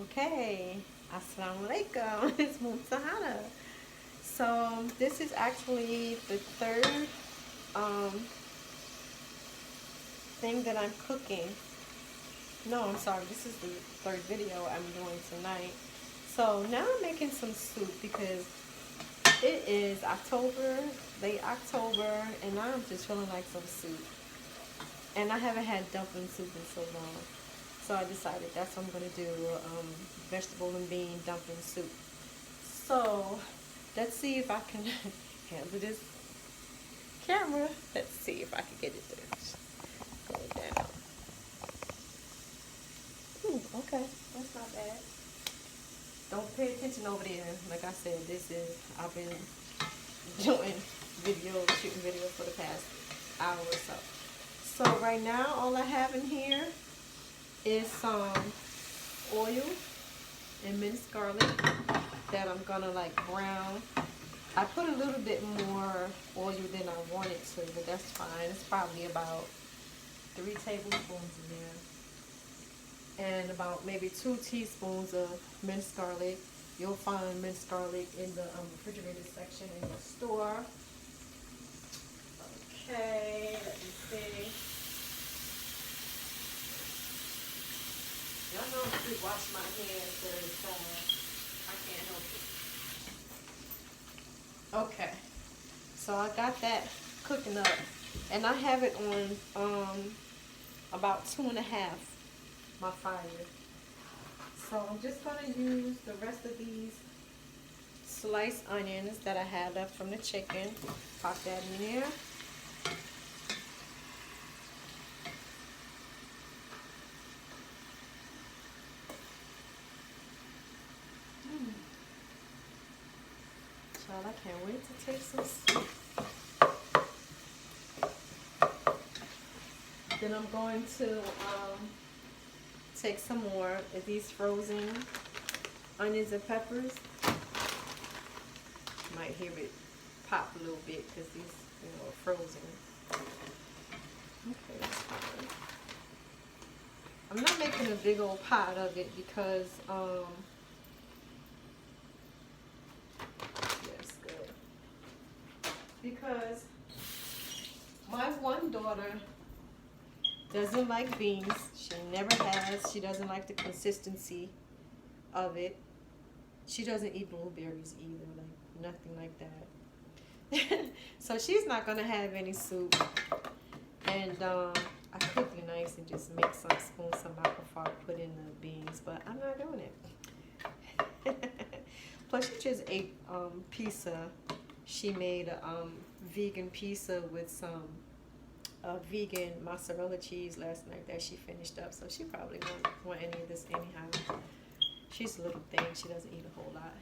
Okay, Assalamu alaikum. It's Mumsahana. So this is actually the third um, thing that I'm cooking. No, I'm sorry. This is the third video I'm doing tonight. So now I'm making some soup because it is October, late October, and now I'm just feeling like some soup. And I haven't had dumpling soup in so long. So I decided that's what I'm going to do, vegetable and bean dumpling soup. So let's see if I can handle this camera. Let's see if I can get it to go down. Okay, that's not bad. Don't pay attention over there. Like I said, I've been doing shooting videos for the past hour or so. So right now, all I have in here is some oil and minced garlic that I'm gonna like brown. I put a little bit more oil than I wanted to, but that's fine. It's probably about 3 tablespoons in there. And about maybe 2 teaspoons of minced garlic. You'll find minced garlic in the refrigerator section in the store. Okay, let me see. Y'all know I keep washing my hands very fast. I can't help it. Okay, so I got that cooking up, and I have it on about 2.5 my fire. So I'm just gonna use the rest of these sliced onions that I had left from the chicken. Pop that in there. Child, I can't wait to take some soup. Then I'm going to take some more of these frozen onions and peppers. You might hear it pop a little bit because these, are frozen. Okay, that's fine. I'm not making a big old pot of it because, yes, good. Because my one daughter doesn't like beans. She never has. She doesn't like the consistency of it. She doesn't eat blueberries either, like nothing like that. So she's not gonna have any soup. And I could be nice and just make some spoons some out before I put in the beans, but I'm not doing it. Plus, she just ate pizza. She made a vegan pizza with some vegan mozzarella cheese last night that she finished up, so she probably won't want any of this anyhow. She's a little thing, she doesn't eat a whole lot.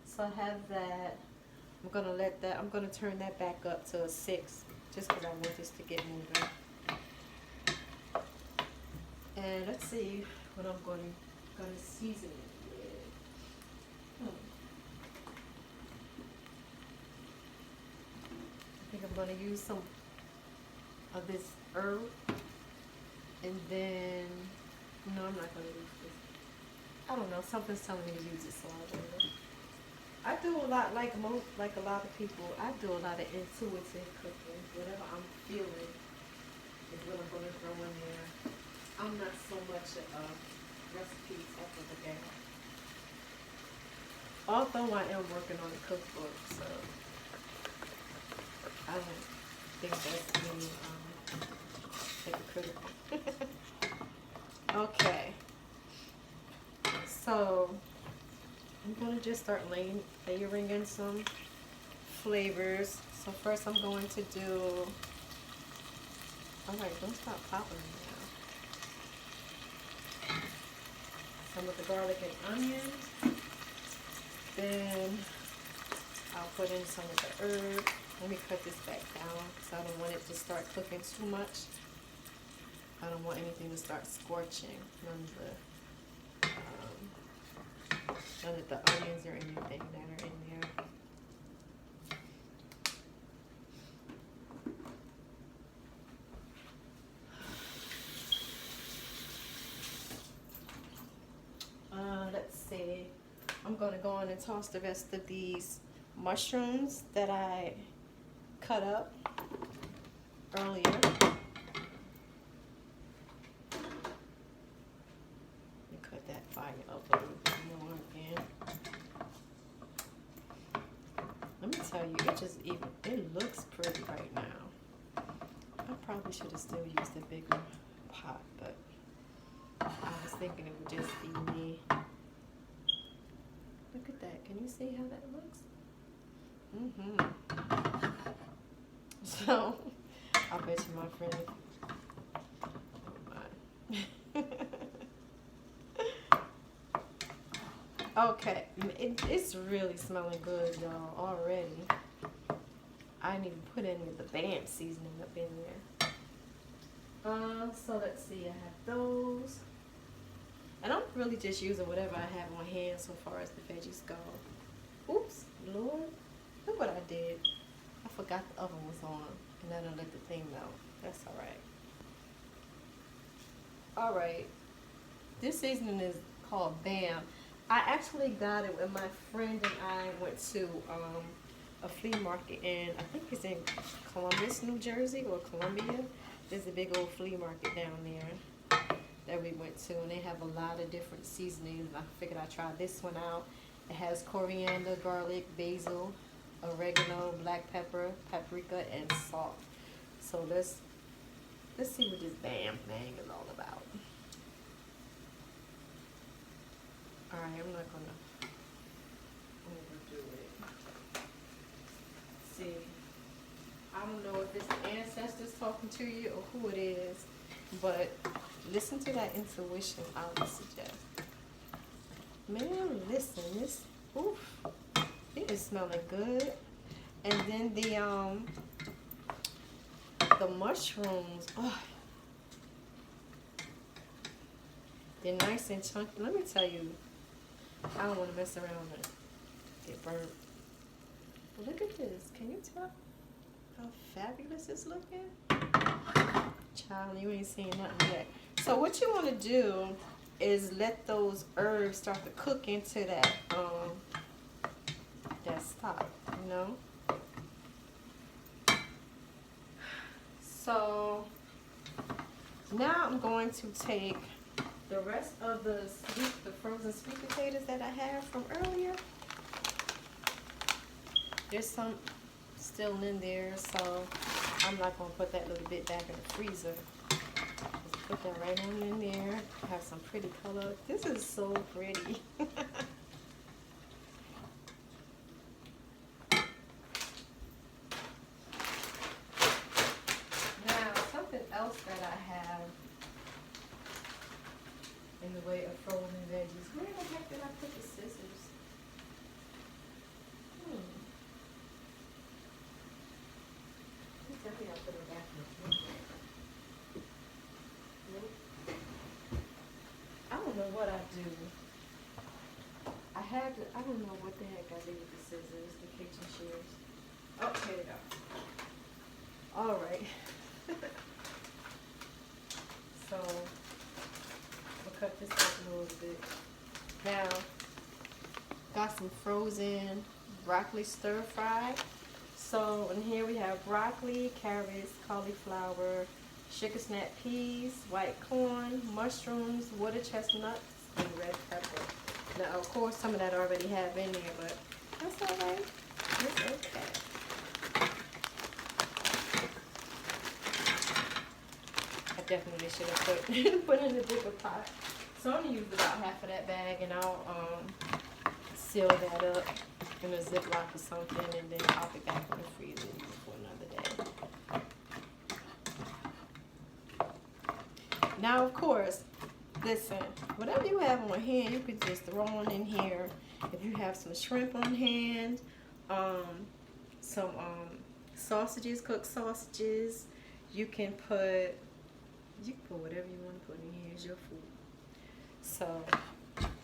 So I have that. I'm gonna turn that back up to a 6 just because I want this to get moving. And let's see what I'm gonna season it with. I think I'm going to use some of this herb, and then, no, I'm not going to use this. I don't know, something's telling me to use it, so I will. I do a lot, like a lot of people, I do a lot of intuitive cooking. Whatever I'm feeling is what I'm going to throw in there. I'm not so much a recipe type of a gal. Although I am working on a cookbook, so I don't think that's really hypocritical. Okay, so I'm gonna just start layering in some flavors. So first I'm going to do, alright, don't stop popping now. Some of the garlic and onions. Then I'll put in some of the herbs. Let me cut this back down because I don't want it to start cooking too much. I don't want anything to start scorching. None of the onions or anything that are in there. gonna go on and toss the rest of these mushrooms that I cut up earlier. Let me cut that fire up a little bit more again. Let me tell you, it looks pretty right now. I probably should have still used a bigger pot, but I was thinking it would just be me. Look at that. Can you see how that looks? So, I bet you my friend. Oh my. Okay, it's really smelling good, y'all, already. I didn't even put any of the BAM seasoning up in there. So let's see, I have those. And I'm really just using whatever I have on hand so far as the veggies go. Oops, Lord. Look what I did. I forgot the oven was on. And I don't let the thing know. That's alright. Alright. This seasoning is called BAM. I actually got it when my friend and I went to a flea market in, I think it's in Columbus, New Jersey, or Columbia. There's a big old flea market down there that we went to, and they have a lot of different seasonings. I figured I'd try this one out. It has coriander, garlic, basil, oregano, black pepper, paprika, and salt. So let's see what this BAM thing is all about. Alright, I'm gonna overdo it. See, I don't know if it's the ancestors talking to you or who it is, but listen to that intuition, I would suggest. Man, listen, this, oof, it is smelling good. And then the mushrooms, oh, they're nice and chunky. Let me tell you, I don't want to mess around and get burnt. But look at this. Can you tell how fabulous it's looking? Child, you ain't seen nothing yet. So what you want to do is let those herbs start to cook into that stock, you know? So now I'm going to take the rest of the frozen sweet potatoes that I have from earlier. There's some still in there, so I'm not going to put that little bit back in the freezer. Just put that right on in there. Have some pretty color. This is so pretty. Now, something else that I have in the way of frozen veggies. Where the heck did I put the scissors? I think I put it back in the freezer. Nope. I don't know what I do. I don't know what the heck I did with the scissors, the kitchen shears. Oh, here we go. Alright. So, we'll cut this up a little bit. Now, got some frozen broccoli stir fry. So in here we have broccoli, carrots, cauliflower, sugar snap peas, white corn, mushrooms, water chestnuts, and red pepper. Now of course some of that I already have in there, but that's alright. It's okay. I definitely should have put in a bigger pot. So I'm gonna use about half of that bag, and I'll seal that up in a Ziploc or something, and then pop it back in the freezer for another day. Now, of course, listen, whatever you have on hand, you could just throw on in here. If you have some shrimp on hand, some sausages, cooked sausages, you can put whatever you want to put in here. It's your food. So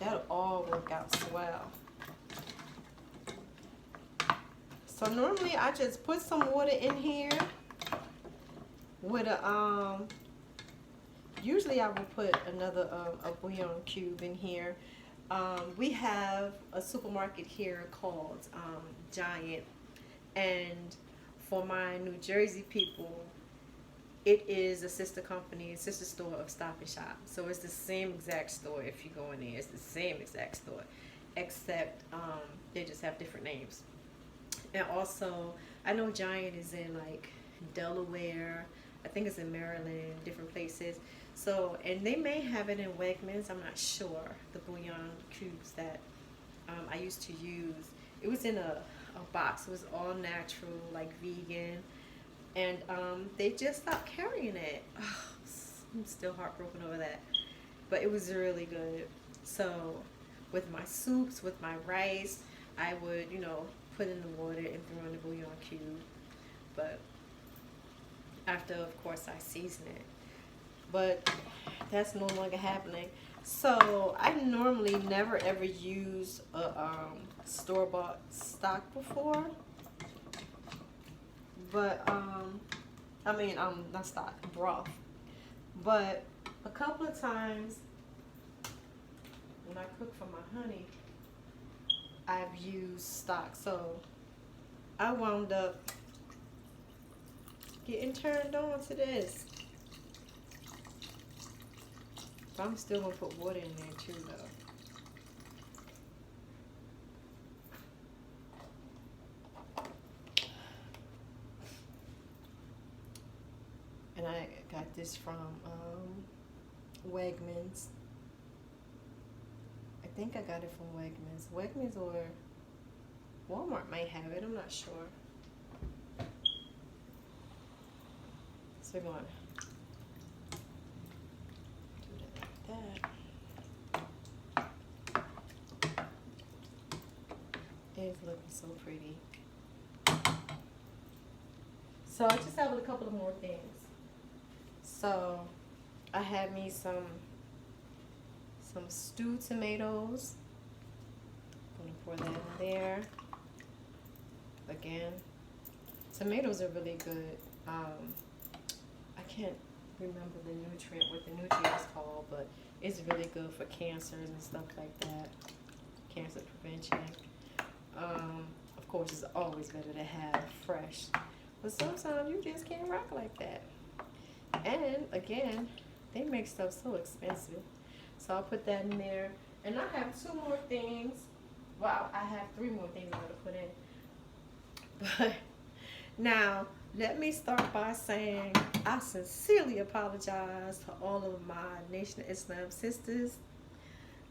that'll all work out swell. So normally I just put some water in here with usually I will put another a bouillon cube in here, We have a supermarket here called Giant, and for my New Jersey people, it is a sister company, a sister store of Stop and Shop. So it's the same exact store. If you go in there, it's the same exact store, except they just have different names. And also, I know Giant is in like Delaware. I think it's in Maryland, different places. So, and they may have it in Wegmans. I'm not sure. The bouillon cubes that I used to use. It was in a box. It was all natural, like vegan. And they just stopped carrying it. Oh, I'm still heartbroken over that. But it was really good. So, with my soups, with my rice, I would, put in the water and throw in the bouillon cube. But after, of course, I season it. But that's no longer happening. So I normally never ever use a store-bought stock before. But not stock, broth. But a couple of times when I cook for my honey, I've used stock. So I wound up getting turned on to this. But I'm still gonna put water in there too, though. And I got this from Wegmans. I think I got it from Wegmans. Wegmans or Walmart might have it. I'm not sure. So we're going to do that like that. It's looking so pretty. So I just have a couple of more things. So I had me some stewed tomatoes. I'm gonna pour that in there. Again, tomatoes are really good. I can't remember what the nutrient is called, but it's really good for cancers and stuff like that. Cancer prevention. Of course, it's always better to have fresh, but sometimes you just can't rock like that. And again, they make stuff so expensive. So I'll put that in there. And I have two more things. Well, I have three more things I'm going to put in. But now, let me start by saying I sincerely apologize to all of my Nation of Islam sisters.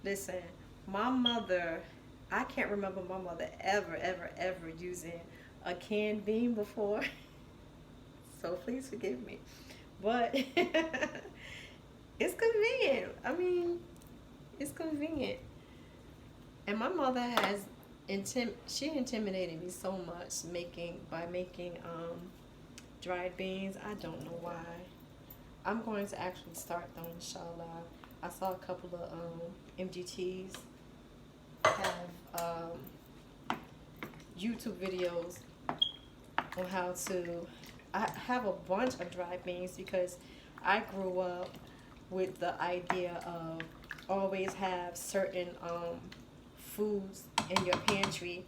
Listen, my mother, I can't remember my mother ever using a canned bean before. So please forgive me. But it's convenient. I mean, it's convenient. And my mother has she intimidated me so much by making dried beans. I don't know why. I'm going to actually start though, inshallah. I saw a couple of MGTs have YouTube videos on how to. I have a bunch of dried beans because I grew up with the idea of always have certain foods in your pantry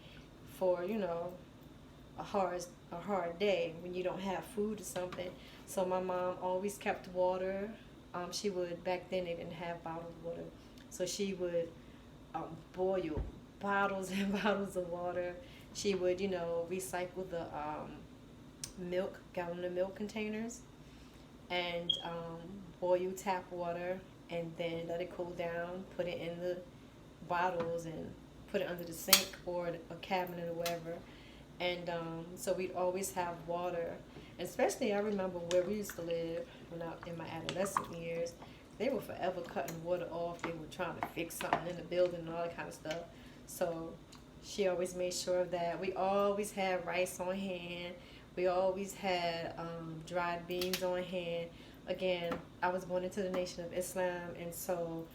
for a hard day when you don't have food or something. So my mom always kept water. She would, back then they didn't have bottled water, so she would boil bottles and bottles of water. She would recycle the gallon of milk containers, and boil tap water, and then let it cool down, put it in the bottles and put it under the sink or a cabinet or whatever. And so we'd always have water. And especially I remember where we used to live when in my adolescent years, they were forever cutting water off. They were trying to fix something in the building and all that kind of stuff. So she always made sure of that. We always had rice on hand. We always had dried beans on hand. Again, I was born into the Nation of Islam, and so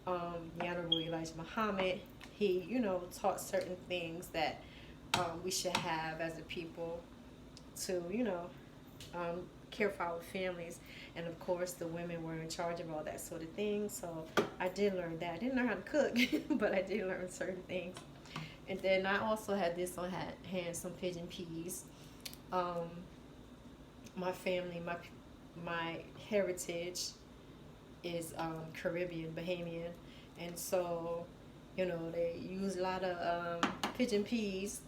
the Honorable Elijah Muhammad, he, taught certain things that we should have as a people to, care for our families. And of course, the women were in charge of all that sort of thing. So I did learn that. I didn't learn how to cook, but I did learn certain things. And then I also had this on hand, some pigeon peas. My family, my heritage is Caribbean, Bahamian, and so they use a lot of pigeon peas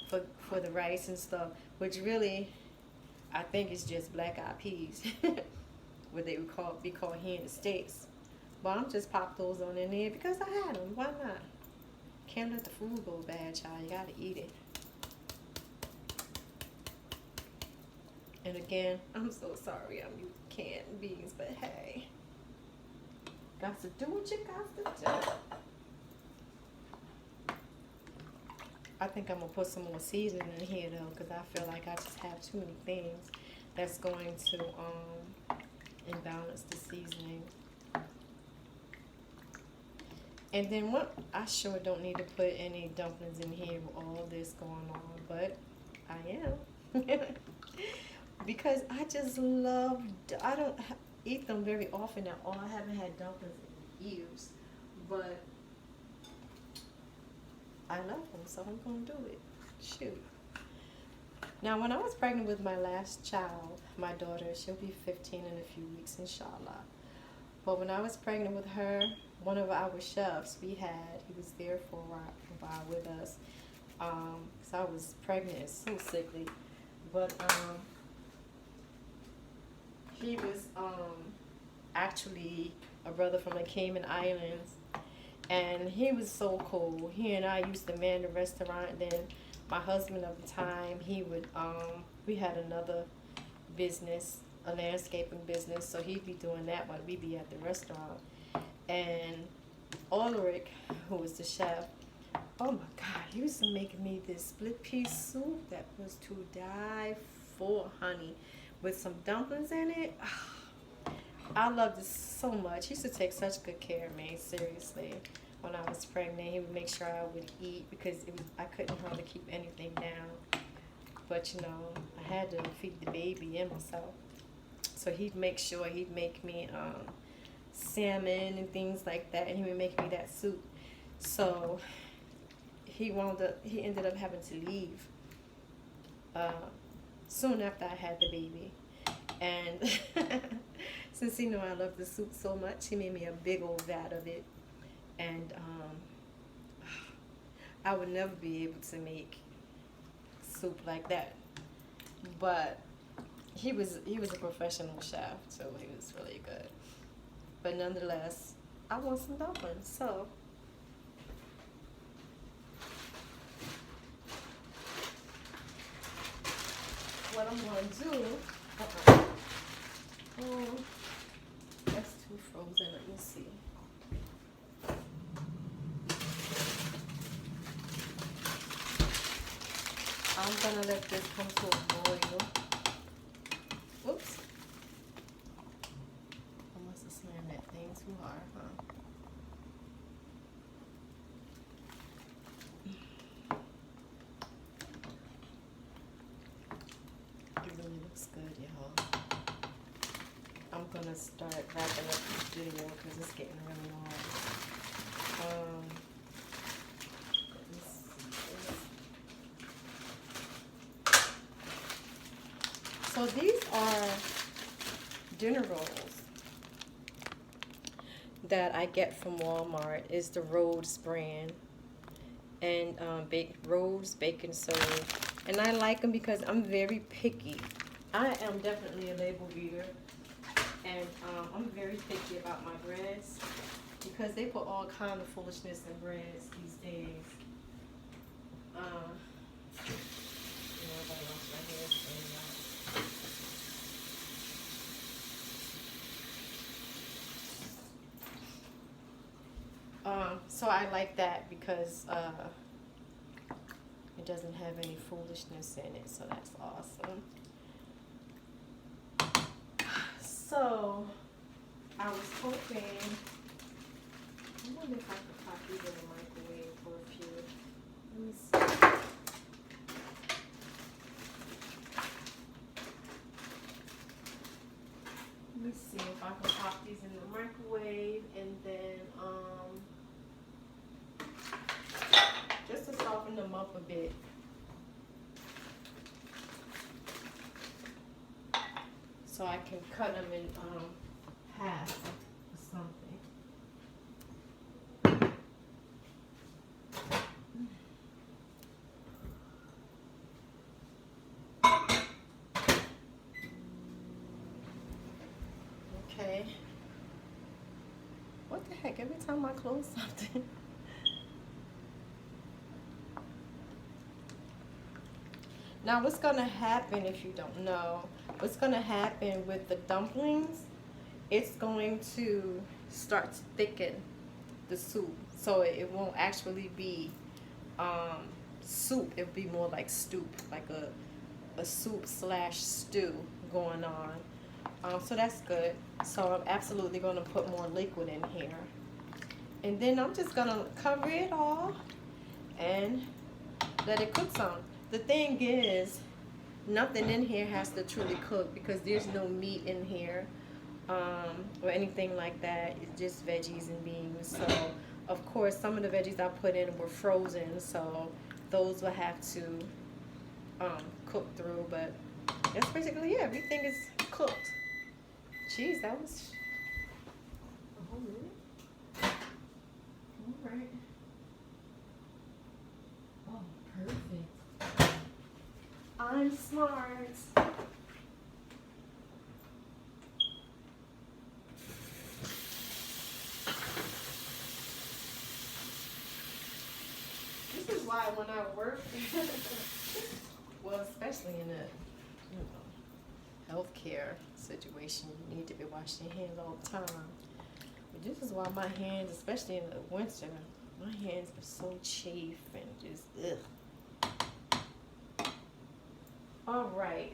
for the rice and stuff, which really I think is just black-eyed peas, what they would be called here in the States. But I'm just pop those on in there because I had them. Why not? Can't let the food go bad, child. You gotta eat it. And again, I'm so sorry I'm using canned beans, but hey, got to do what you got to do. I think I'm gonna put some more seasoning in here though, because I feel like I just have too many things that's going to imbalance the seasoning. And then I sure don't need to put any dumplings in here with all this going on, but I am. Because I just love, I don't eat them very often at all. I haven't had dumplings in years, but I love them, so I'm going to do it. Shoot. Now, when I was pregnant with my last child, my daughter, she'll be 15 in a few weeks, inshallah. But when I was pregnant with her, one of our chefs he was there for a while with us, because I was pregnant and so sickly. But he was actually a brother from the Cayman Islands, and he was so cool. He and I used to man the restaurant. Then my husband of the time, he would we had another business, a landscaping business, so he'd be doing that while we'd be at the restaurant. And Ulrich, who was the chef, oh my God, he used to make me this split pea soup that was to die for, honey, with some dumplings in it. I loved it so much. He used to take such good care of me, seriously. When I was pregnant, he would make sure I would eat because I couldn't hardly keep anything down. But I had to feed the baby and myself. So he'd make sure he'd make me salmon and things like that, and he would make me that soup. So he ended up having to leave soon after I had the baby. And since he knew I loved the soup so much, he made me a big old vat of it. And I would never be able to make soup like that. But he was a professional chef, so he was really good. But nonetheless, I want some dumplings, so what I'm going to do, oh, that's too frozen, let me see. I'm going to let this come to a boil. Whoops. I must have slammed that thing too hard, huh? It really looks good, y'all. I'm gonna start wrapping up this video because it's getting really long. Let me see. So these are dinner rolls that I get from Walmart. It's the Rhodes brand, and Rhodes Bacon Serve. And I like them because I'm very picky. I am definitely a label reader, and I'm very picky about my breads because they put all kind of foolishness in breads these days. So I like that because it doesn't have any foolishness in it, so that's awesome. So I was hoping, I wonder if I could pop these in the microwave for a few. Let me see. off a bit. So I can cut them in half or something. Okay. What the heck? Every time I close something. Now what's gonna happen, if you don't know, what's gonna happen with the dumplings, it's going to start to thicken the soup. So it won't actually be soup, it'll be more like stew, like a soup slash stew going on. So that's good. So I'm absolutely gonna put more liquid in here. And then I'm just gonna cover it all and let it cook some. The thing is, nothing in here has to truly cook because there's no meat in here or anything like that. It's just veggies and beans. So, of course, some of the veggies I put in were frozen, so those will have to cook through. But that's basically it. Everything is cooked. Jeez, that was a whole minute. All right. Oh, perfect. I'm smart. This is why when I work, well, especially in a healthcare situation, you need to be washing your hands all the time. But this is why my hands, especially in the winter, my hands are so chafe and just ugh. All right.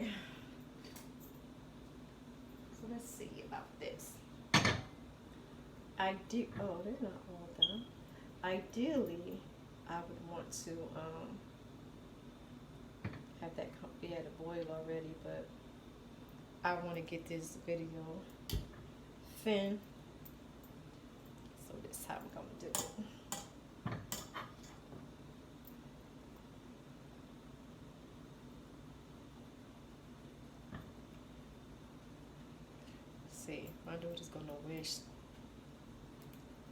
So let's see about this. Oh, they're not all done. Ideally, I would want to have that be at a boil already, but I want to get this video thin. So this is how I'm going to do it. See, my daughter's gonna wish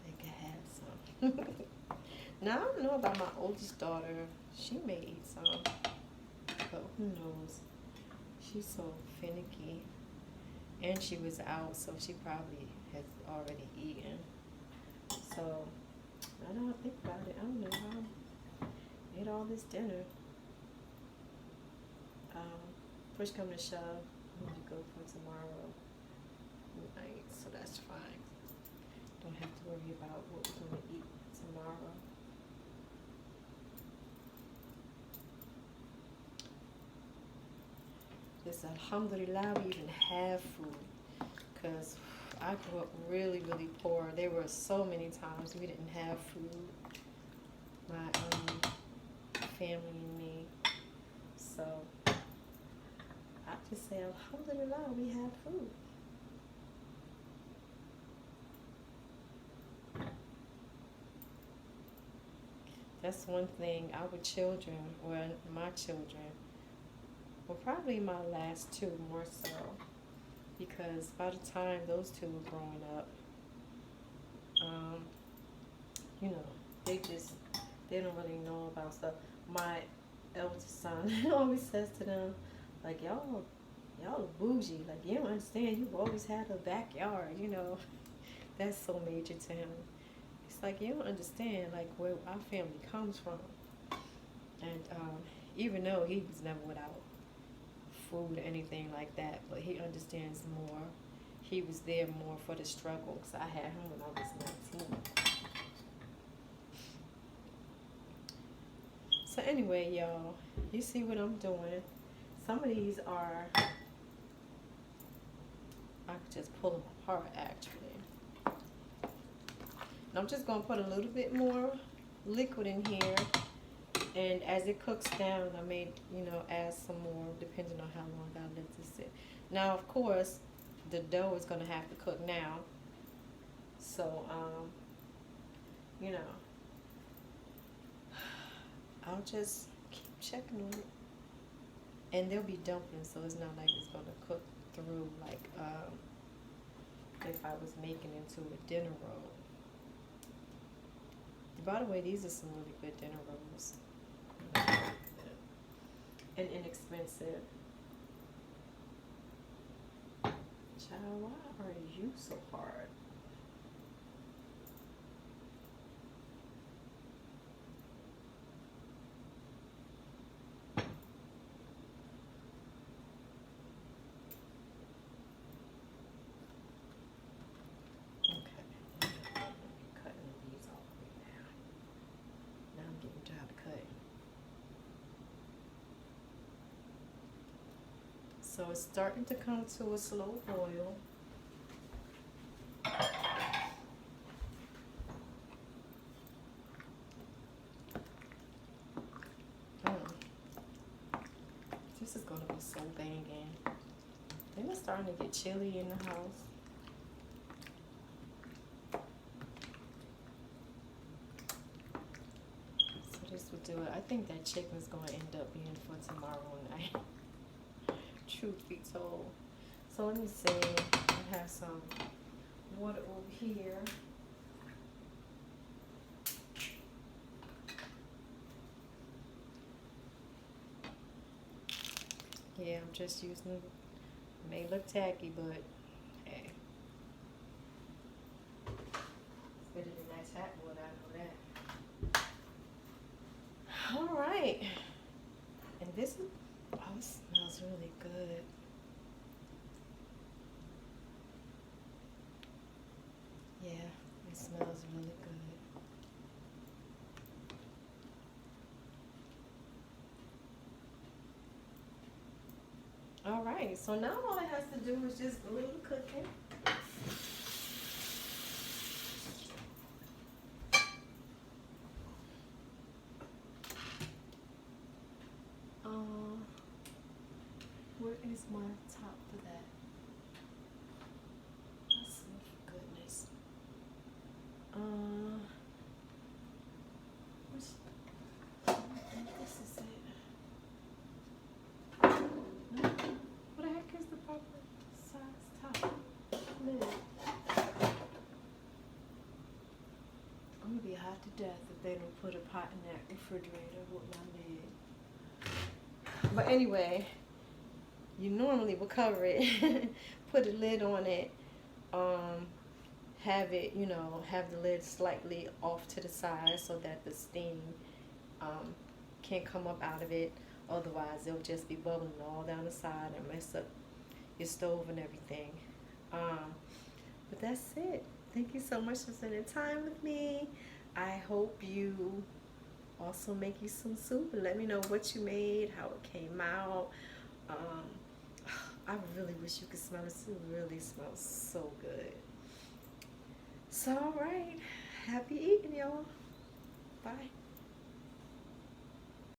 they could have some. Now I don't know about my oldest daughter. She may eat some, but who knows? She's so finicky, and she was out, so she probably has already eaten. So I don't think about it. I don't know how I ate all this dinner. Push come to shove, I need to go for tomorrow night, so that's fine. Don't have to worry about what we're going to eat tomorrow. This alhamdulillah we even have food, because I grew up really, really poor. There were so many times we didn't have food, my family and me. So I just say alhamdulillah we have food. That's one thing our children, or my children, well, probably my last two more so, because by the time those two were growing up, you know, they don't really know about stuff. My eldest son always says to them, like, y'all are bougie, like, you don't understand, you've always had a backyard, you know. That's so major to him. It's like, you don't understand, like, where our family comes from. And even though he was never without food or anything like that, but he understands more. He was there more for the struggle, because I had him when I was 19. So anyway, y'all, you see what I'm doing. Some of these are, I could just pull them apart actually. And I'm just going to put a little bit more liquid in here, and as it cooks down, I may, add some more depending on how long I let this sit. Now, of course, the dough is going to have to cook now. So, I'll just keep checking on it. And there'll be dumplings, so it's not like it's gonna cook through like if I was making into a dinner roll. By the way, these are some really good dinner rolls. And inexpensive. Child, why are you so hard? So it's starting to come to a slow boil. This is gonna be so banging. Then it's starting to get chilly in the house. So this will do it. I think that chicken's gonna end up being for tomorrow night. Truth be told. So let me see. I have some water over here. Yeah, I'm just using it. May look tacky, but hey. It's better than that tap water, I know that. Alright. And this is, oh, it smells really good. Yeah, it smells really good. Alright, so now all it has to do is just a little cooking. Where is my top for that? Let's see, for goodness. Which, I think this is it. No, what the heck is the proper size top lid? I'm gonna be hot to death if they don't put a pot in that refrigerator with my lid. But anyway, you normally will cover it, put a lid on it, have it, you know, have the lid slightly off to the side so that the steam can't come up out of it. Otherwise, it'll just be bubbling all down the side and mess up your stove and everything. But that's it. Thank you so much for spending time with me. I hope you also make you some soup and let me know what you made, how it came out. I really wish you could smell it. It really smells so good. So, all right. Happy eating, y'all. Bye.